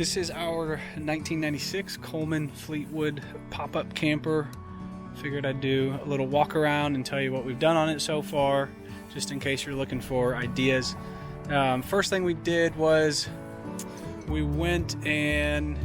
This is our 1996 Coleman Fleetwood pop-up camper. Figured I'd do a little walk around and tell you what we've done on it so far, just in case you're looking for ideas. First thing we did was we went and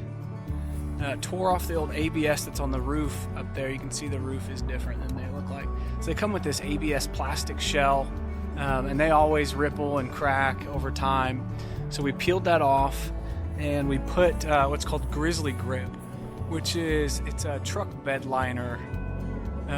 tore off the old ABS that's on the roof up there. You can see the roof is different than they look like. So they come with this ABS plastic shell, and they always ripple and crack over time. So we peeled that off and we put what's called Grizzly Grip, which is, it's a truck bed liner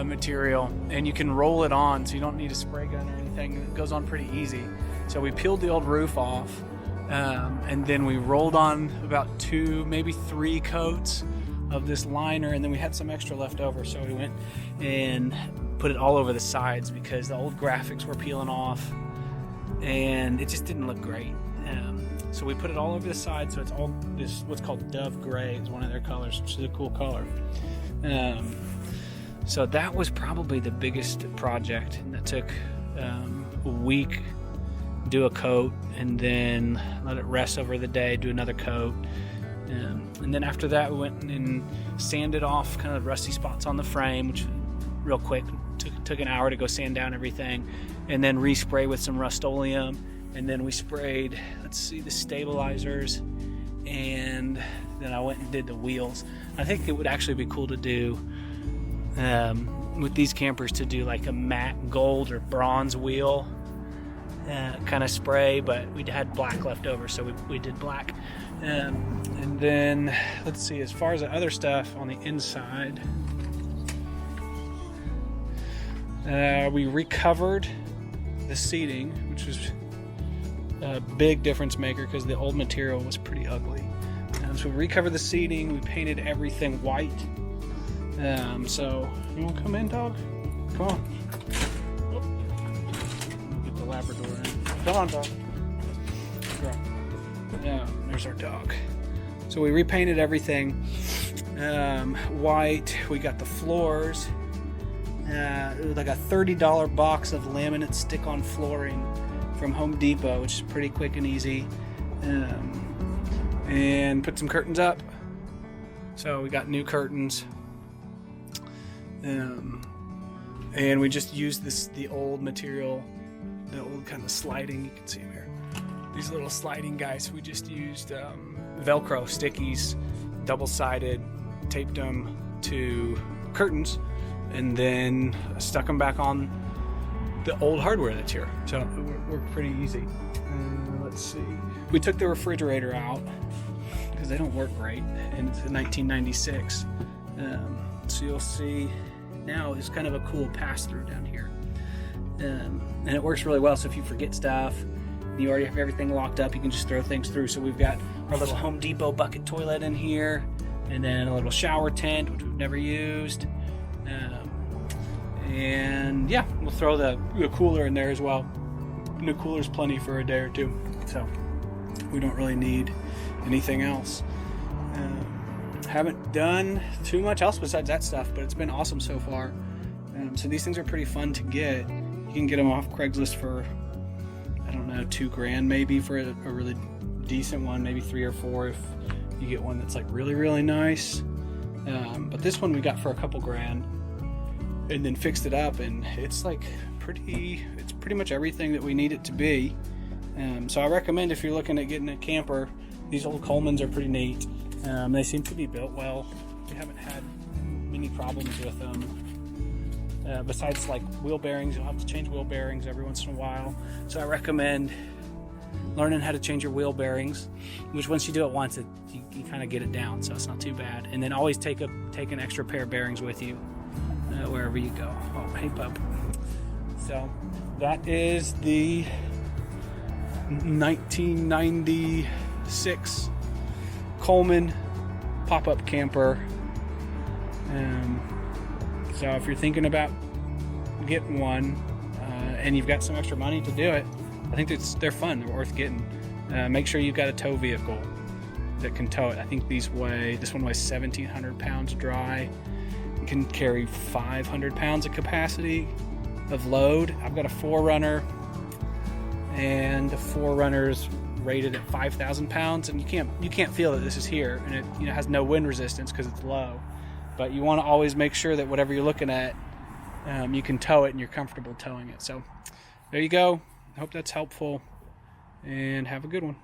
material, and you can roll it on, so you don't need a spray gun or anything. It goes on pretty easy. So we peeled the old roof off, and then we rolled on about 2, maybe 3 coats of this liner, and then we had some extra left over, so we went and put it all over the sides because the old graphics were peeling off and it just didn't look great. So we put it all over the side, so it's all this, what's called Dove Gray is one of their colors, which is a cool color. So that was probably the biggest project, and that took a week. Do a coat and then let it rest over the day, do another coat, and then after that we went and sanded off kind of rusty spots on the frame, which real quick took an hour to go sand down everything, and then respray with some Rust-Oleum, and then we sprayed, let's see, the stabilizers, and then I went and did the wheels. I think it would actually be cool to do with these campers, to do like a matte gold or bronze wheel kind of spray, but we had black left over, so we did black. And then let's see, as far as the other stuff on the inside, we recovered the seating, which was a big difference maker because the old material was pretty ugly. So we recovered the seating, we painted everything white. So you want to come in, dog? Come on. Get the Labrador in. Come on, dog. Yeah, there's our dog. So we repainted everything white. We got the floors. It was like a $30 box of laminate stick-on flooring from Home Depot, which is pretty quick and easy. And put some curtains up. So we got new curtains. And we just used the old material, the old kind of sliding, you can see them here, these little sliding guys. We just used Velcro stickies, double-sided, taped them to curtains, and then stuck them back on the old hardware that's here. So it worked pretty easy. Let's see, we took the refrigerator out because they don't work right, and it's a 1996. So you'll see now is kind of a cool pass-through down here, and it works really well. So if you forget stuff, you already have everything locked up, you can just throw things through. So we've got our little Home Depot bucket toilet in here, and then a little shower tent, which we've never used. And yeah, we'll throw the cooler in there as well. And the cooler's plenty for a day or two, so we don't really need anything else. Haven't done too much else besides that stuff, but it's been awesome so far. So these things are pretty fun to get. You can get them off Craigslist for, I don't know, $2,000 maybe for a really decent one, maybe 3 or 4 if you get one that's like really, really nice. But this one we got for a couple grand, and then fixed it up, and it's like it's pretty much everything that we need it to be. So I recommend, if you're looking at getting a camper, these old Colemans are pretty neat. They seem to be built well. We haven't had many problems with them. Besides like wheel bearings, you'll have to change wheel bearings every once in a while. So I recommend learning how to change your wheel bearings, which once you do it once, you kind of get it down, so it's not too bad. And then always take an extra pair of bearings with you wherever you go. Oh, hey pup. So that is the 1996 Coleman pop-up camper. So if you're thinking about getting one, and you've got some extra money to do it, I think they're fun. They're worth getting. Make sure you've got a tow vehicle that can tow it. I think this one weighs 1,700 pounds dry. It can carry 500 pounds of capacity of load. I've got a 4Runner, and the 4Runner's rated at 5,000 pounds, and you can't feel that this is here, and it has no wind resistance because it's low. But you want to always make sure that whatever you're looking at, you can tow it and you're comfortable towing it. So there you go. I hope that's helpful, and have a good one.